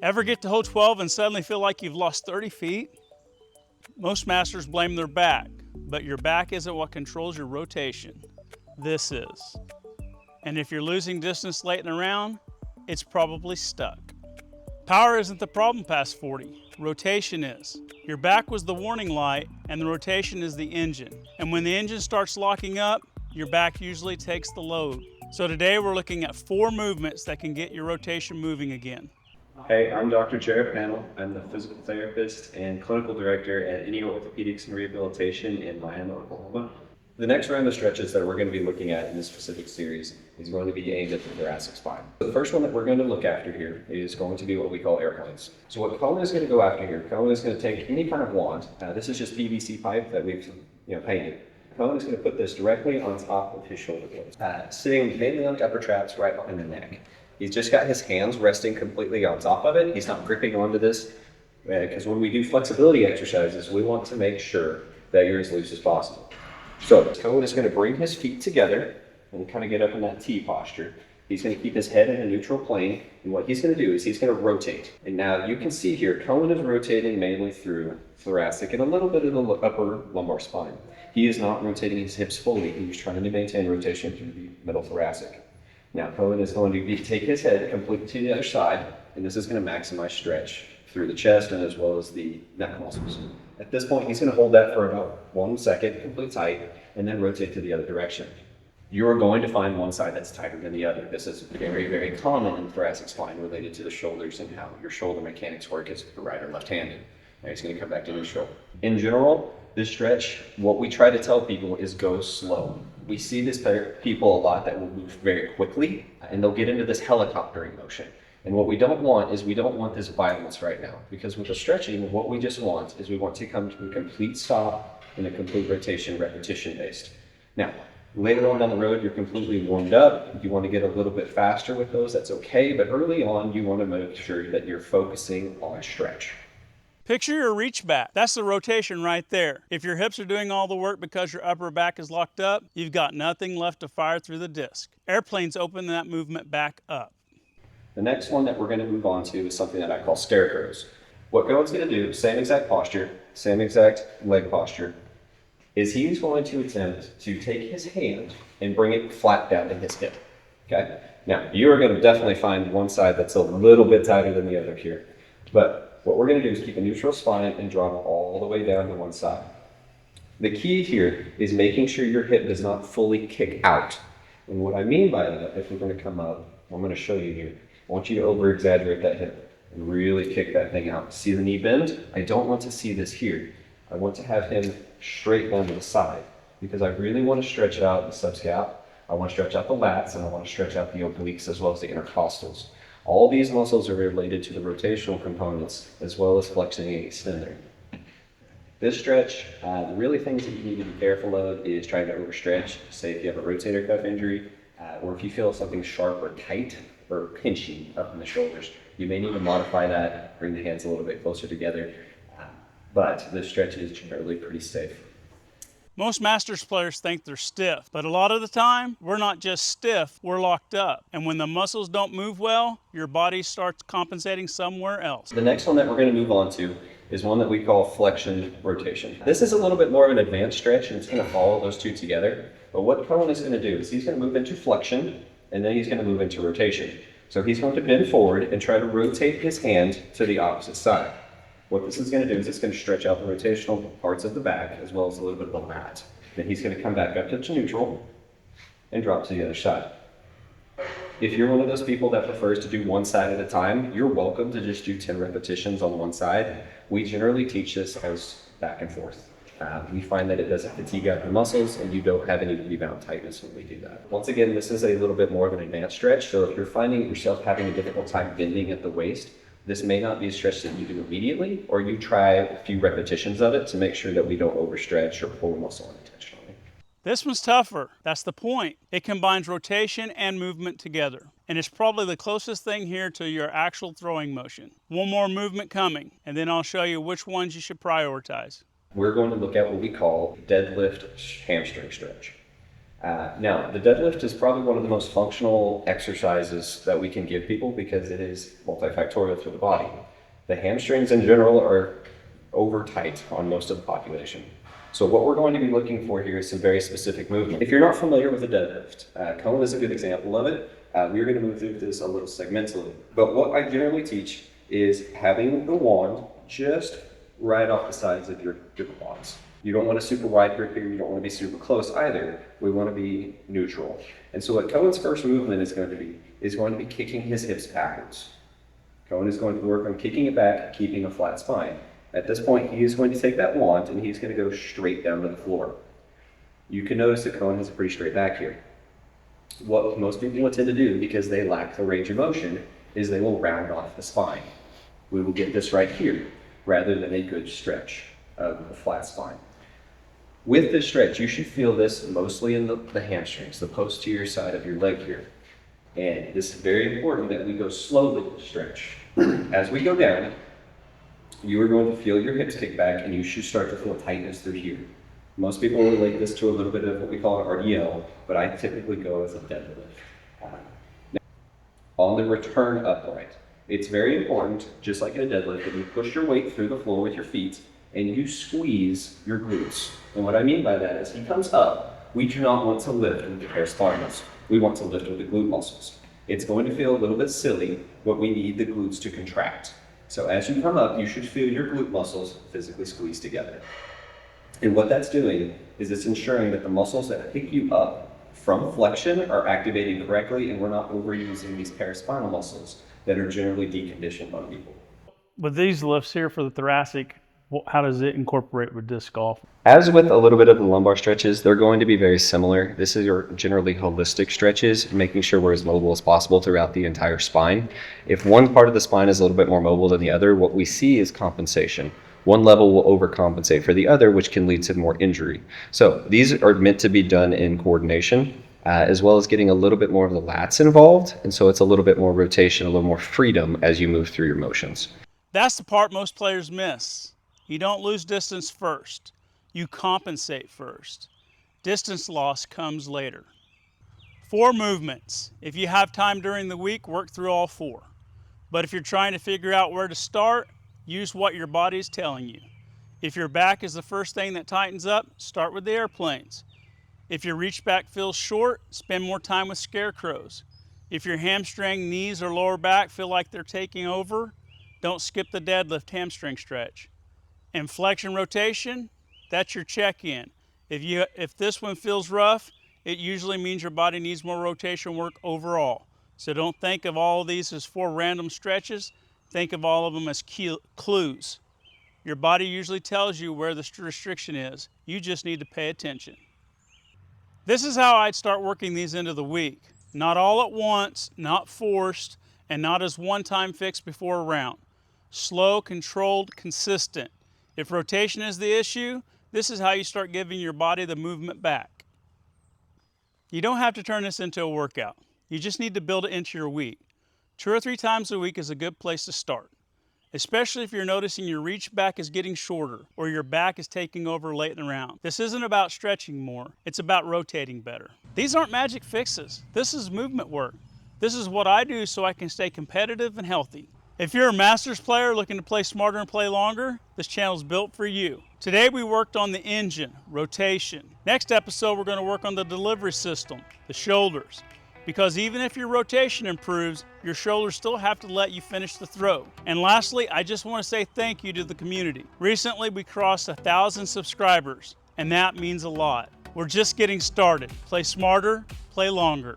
Ever get to hole 12 and suddenly feel like you've lost 30 feet? Most masters blame their back, but your back isn't what controls your rotation. This is. And if you're losing distance late in the round, it's probably stuck. Power isn't the problem past 40, rotation is. Your back was the warning light and the rotation is the engine. And when the engine starts locking up, your back usually takes the load. So today we're looking at 4 movements that can get your rotation moving again. Hey, I'm Dr. Jarrett Pannell. I'm the physical therapist and clinical director at Orthopedics and Rehabilitation in Miami, Oklahoma. The next round of stretches that we're going to be looking at in this specific series is going to be aimed at the thoracic spine. So the first one that we're going to look after here is going to be what we call airplanes. So what Colin is going to go after here, Colin is going to take any kind of wand. This is just PVC pipe that we've painted. Colin is going to put this directly on top of his shoulder blades, sitting mainly on the upper traps right behind the neck. He's just got his hands resting completely on top of it. He's not gripping onto this because when we do flexibility exercises, we want to make sure that you're as loose as possible. So Cohen is going to bring his feet together and kind of get up in that T posture. He's going to keep his head in a neutral plane, and what he's going to do is he's going to rotate. And now you can see here, Cohen is rotating mainly through thoracic and a little bit of the upper lumbar spine. He is not rotating his hips fully. He's trying to maintain rotation through the middle thoracic. Now Cohen is going to take his head completely to the other side, and this is going to maximize stretch through the chest and as well as the neck muscles. At this point, he's going to hold that for about 1 second, completely tight, and then rotate to the other direction. You're going to find one side that's tighter than the other. This is very, very common in the thoracic spine related to the shoulders and how your shoulder mechanics work is right or left-handed. Now he's going to come back to neutral. In general, this stretch, what we try to tell people is go slow. We see this people a lot that will move very quickly and they'll get into this helicoptering motion. And what we don't want is we don't want this violence right now, because with the stretching, what we just want is we want to come to a complete stop and a complete rotation repetition based. Now, later on down the road, you're completely warmed up. If you want to get a little bit faster with those, that's okay. But early on, you want to make sure that you're focusing on stretch. Picture your reach back. That's the rotation right there. If your hips are doing all the work because your upper back is locked up, you've got nothing left to fire through the disc. Airplanes open that movement back up. The next one that we're going to move on to is something that I call Scarecrows. What Cohen's going to do, same exact posture, same exact leg posture, is he's going to attempt to take his hand and bring it flat down to his hip. Okay? Now, you are going to definitely find one side that's a little bit tighter than the other here. But what we're going to do is keep a neutral spine and drop all the way down to one side. The key here is making sure your hip does not fully kick out. And what I mean by that, if we're going to come up, I'm going to show you here. I want you to over-exaggerate that hip and really kick that thing out. See the knee bend? I don't want to see this here. I want to have him straight down to the side because I really want to stretch out the subscap. I want to stretch out the lats and I want to stretch out the obliques as well as the intercostals. All these muscles are related to the rotational components as well as flexing and extending. This stretch, the really things that you need to be careful of is trying to overstretch. Say if you have a rotator cuff injury or if you feel something sharp or tight or pinchy up in the shoulders, you may need to modify that, bring the hands a little bit closer together. But this stretch is generally pretty safe. Most Masters players think they're stiff, but a lot of the time, we're not just stiff, we're locked up. And when the muscles don't move well, your body starts compensating somewhere else. The next one that we're going to move on to is one that we call flexion rotation. This is a little bit more of an advanced stretch and it's going to follow those two together. But what Colin is going to do is he's going to move into flexion and then he's going to move into rotation. So he's going to bend forward and try to rotate his hand to the opposite side. What this is going to do is it's going to stretch out the rotational parts of the back as well as a little bit of the lat. Then he's going to come back up to neutral and drop to the other side. If you're one of those people that prefers to do one side at a time, you're welcome to just do 10 repetitions on one side. We generally teach this as back and forth. We find that it doesn't fatigue out the muscles and you don't have any rebound tightness when we do that. Once again, this is a little bit more of an advanced stretch. So if you're finding yourself having a difficult time bending at the waist, this may not be a stretch that you do immediately, or you try a few repetitions of it to make sure that we don't overstretch or pull muscle unintentionally. This one's tougher. That's the point. It combines rotation and movement together. And it's probably the closest thing here to your actual throwing motion. One more movement coming, and then I'll show you which ones you should prioritize. We're going to look at what we call deadlift hamstring stretch. Now, the deadlift is probably one of the most functional exercises that we can give people because it is multifactorial for the body. The hamstrings in general are over tight on most of the population. So what we're going to be looking for here is some very specific movement. If you're not familiar with the deadlift, Cohen is a good example of it. We're going to move through this a little segmentally. But what I generally teach is having the wand just right off the sides of your quads. You don't want a super wide grip here, you don't want to be super close either. We want to be neutral. And so what Cohen's first movement is going to be kicking his hips backwards. Cohen is going to work on kicking it back, keeping a flat spine. At this point, he is going to take that wand and he's going to go straight down to the floor. You can notice that Cohen has a pretty straight back here. What most people will tend to do, because they lack the range of motion, is they will round off the spine. We will get this right here, rather than a good stretch of the flat spine. With this stretch, you should feel this mostly in the hamstrings, the posterior side of your leg here. And this is very important that we go slowly with the stretch. As we go down, you are going to feel your hips kick back and you should start to feel tightness through here. Most people relate this to a little bit of what we call an RDL, but I typically go as a deadlift. Now, on the return upright, it's very important, just like in a deadlift, that you push your weight through the floor with your feet and you squeeze your glutes. And what I mean by that is he comes up, we do not want to lift with the paraspinals. We want to lift with the glute muscles. It's going to feel a little bit silly, but we need the glutes to contract. So as you come up, you should feel your glute muscles physically squeeze together. And what that's doing is it's ensuring that the muscles that pick you up from flexion are activating correctly and we're not overusing these paraspinal muscles that are generally deconditioned on people. With these lifts here for the thoracic, how does it incorporate with disc golf? As with a little bit of the lumbar stretches, they're going to be very similar. This is your generally holistic stretches, making sure we're as mobile as possible throughout the entire spine. If one part of the spine is a little bit more mobile than the other, what we see is compensation. One level will overcompensate for the other, which can lead to more injury. So these are meant to be done in coordination, as well as getting a little bit more of the lats involved. And so it's a little bit more rotation, a little more freedom as you move through your motions. That's the part most players miss. You don't lose distance first. You compensate first. Distance loss comes later. 4 movements. If you have time during the week, work through all 4. But if you're trying to figure out where to start, use what your body is telling you. If your back is the first thing that tightens up, start with the airplanes. If your reach back feels short, spend more time with Scarecrows. If your hamstring, knees, or lower back feel like they're taking over, don't skip the deadlift hamstring stretch. And flexion rotation, that's your check-in. If this one feels rough, it usually means your body needs more rotation work overall. So don't think of all of these as 4 random stretches. Think of all of them as clues. Your body usually tells you where the restriction is. You just need to pay attention. This is how I'd start working these into the week. Not all at once, not forced, and not as one-time fix before a round. Slow, controlled, consistent. If rotation is the issue, this is how you start giving your body the movement back. You don't have to turn this into a workout. You just need to build it into your week. 2 or 3 times a week is a good place to start, especially if you're noticing your reach back is getting shorter or your back is taking over late in the round. This isn't about stretching more, it's about rotating better. These aren't magic fixes. This is movement work. This is what I do so I can stay competitive and healthy. If you're a Masters player looking to play smarter and play longer, this channel is built for you. Today we worked on the engine, rotation. Next episode we're going to work on the delivery system, the shoulders. Because even if your rotation improves, your shoulders still have to let you finish the throw. And lastly, I just want to say thank you to the community. Recently we crossed 1,000 subscribers, and that means a lot. We're just getting started. Play smarter, play longer.